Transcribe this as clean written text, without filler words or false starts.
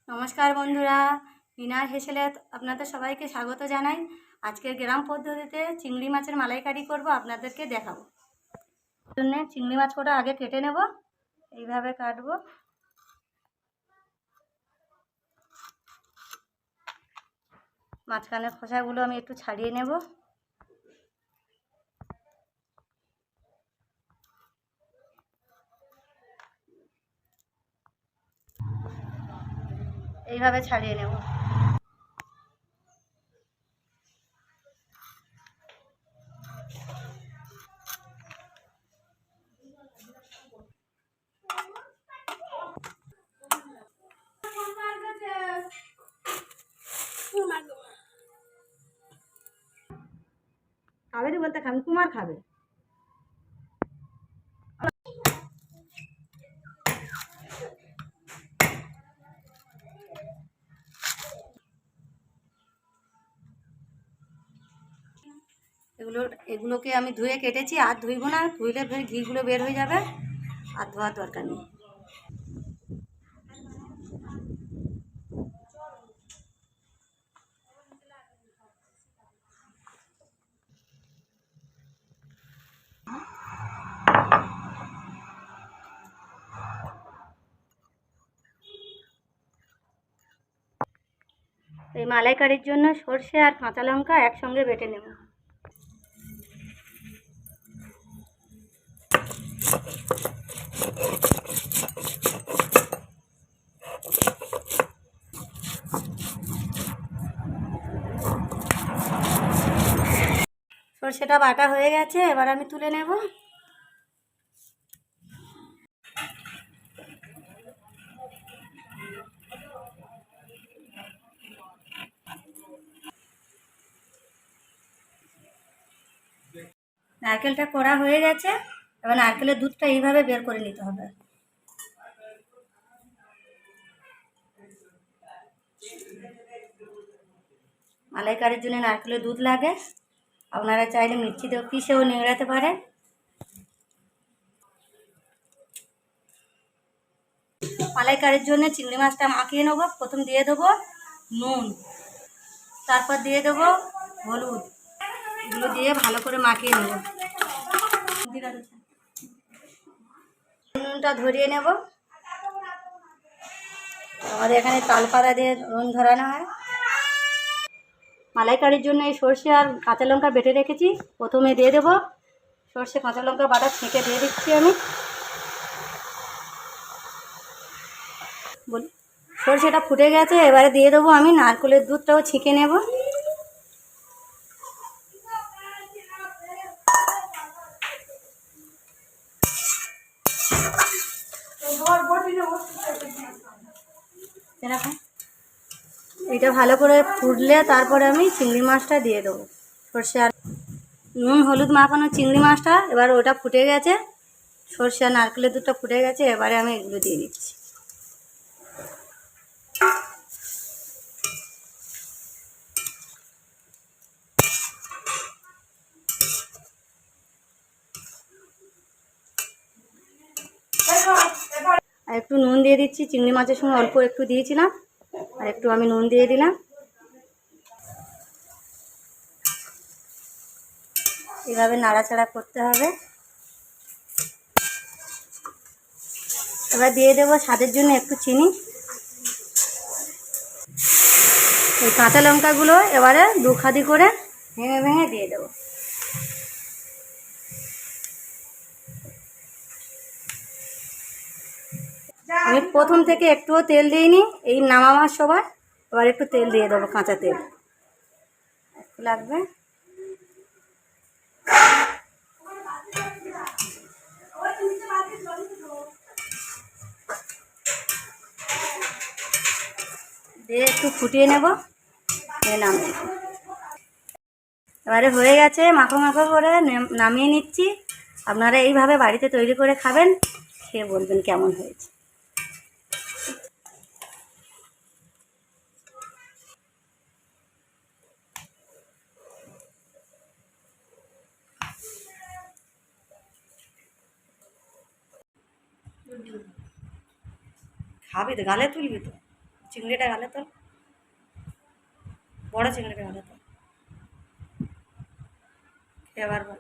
নমস্কার বন্ধুরা, বিনার হেসেলে আপনাদের সবাইকে স্বাগত জানাই। আজকের গ্রাম পদ্ধতিতে চিংড়ি মাছের মালাইকারি করব, আপনাদেরকে দেখাবো। জন্য চিংড়ি মাছ কটা আগে কেটে নেব, এইভাবে কাটবো। মাঝখানের খোসাগুলো আমি একটু ছাড়িয়ে নেব। এইভাবে ছাড়িয়ে নেব। খাবে বলতে খান কুমার খাবে। এগুলোকে আমি ধুয়ে কেটেছি, আর ধুইব না, ধুইলে ফের ঘিগুলো বের হয়ে যাবে, আর ধোয়ার দরকার নেই। এই মালাইকারির জন্য সর্ষে আর কাঁচা লঙ্কা একসঙ্গে বেটে নেব। সর্ষেটা বাটা হয়ে গেছে, এবার আমি তুলে নেব। নারকেলটা কড়া হয়ে গেছে, এবার নারকেলের দুধটা এইভাবে বের করে নিতে হবে। মালাইকারির জন্য নারকেলের দুধ লাগে, আপনারা চাইলে মিষ্টি দিয়ে পিষেও নিংড়াতে পারেন। মালাইকারির জন্য চিংড়ি মাছটা মাখিয়ে নেবো। প্রথম দিয়ে দেবো নুন, তারপর দিয়ে দেবো হলুদ, এগুলো দিয়ে ভালো করে মাখিয়ে নেব। নুনটা ধরিয়ে নেব। আমাদের এখানে তালপাতা দিয়ে নুন ধরানো হয়। মালাইকারির জন্য এই সর্ষে আর কাঁচা লঙ্কা বেটে রেখেছি, প্রথমে দিয়ে দেবো সর্ষে কাঁচা লঙ্কা বাটা ছেঁকে দিয়ে দিচ্ছি আমি। বলি সর্ষেটা ফুটে গেছে, এবারে দিয়ে দেবো আমি নারকেলের দুধটাও ছেঁকে নেব। এরকম এটা ভালো করে ফুটলে তারপরে আমি চিংড়ি মাছটা দিয়ে দেবো। সর্ষে আর নুন হলুদ মাখানো চিংড়ি মাছটা, এবার ওটা ফুটে গেছে, সর্ষে আর নারকেলের দুধটা ফুটে গেছে, এবারে আমি এগুলো দিয়ে দিচ্ছি। আর একটু নুন দিয়ে দিচ্ছি, চিংড়ি মাছের সঙ্গে অল্প একটু দিয়েছিলাম, আর একটু আমি নুন দিয়ে দিলাম। এভাবে নাড়াচাড়া করতে হবে। এবার দিয়ে দেবো স্বাদের জন্য একটু চিনি। এই কাঁচা লঙ্কাগুলো এবারে দুখাদি করে ভেঙে ভেঙে দিয়ে দেবো। আমি প্রথম থেকে একটুও তেল দিইনি, এই নামাবার সময় এবার একটু তেল দিয়ে দেবো, কাঁচা তেল একটু লাগবে। দিয়ে একটু ফুটিয়ে নেব, নামিয়ে এবারে হয়ে গেছে, মাখো মাখো করে নামিয়ে নিচ্ছি। আপনারা এইভাবে বাড়িতে তৈরি করে খাবেন, খেয়ে বলবেন কেমন হয়েছে। খাবি তো, গালে তুলবি তো। চিংড়িটা গালে তো, বড় চিংড়িটা গালে তো, এবার বল।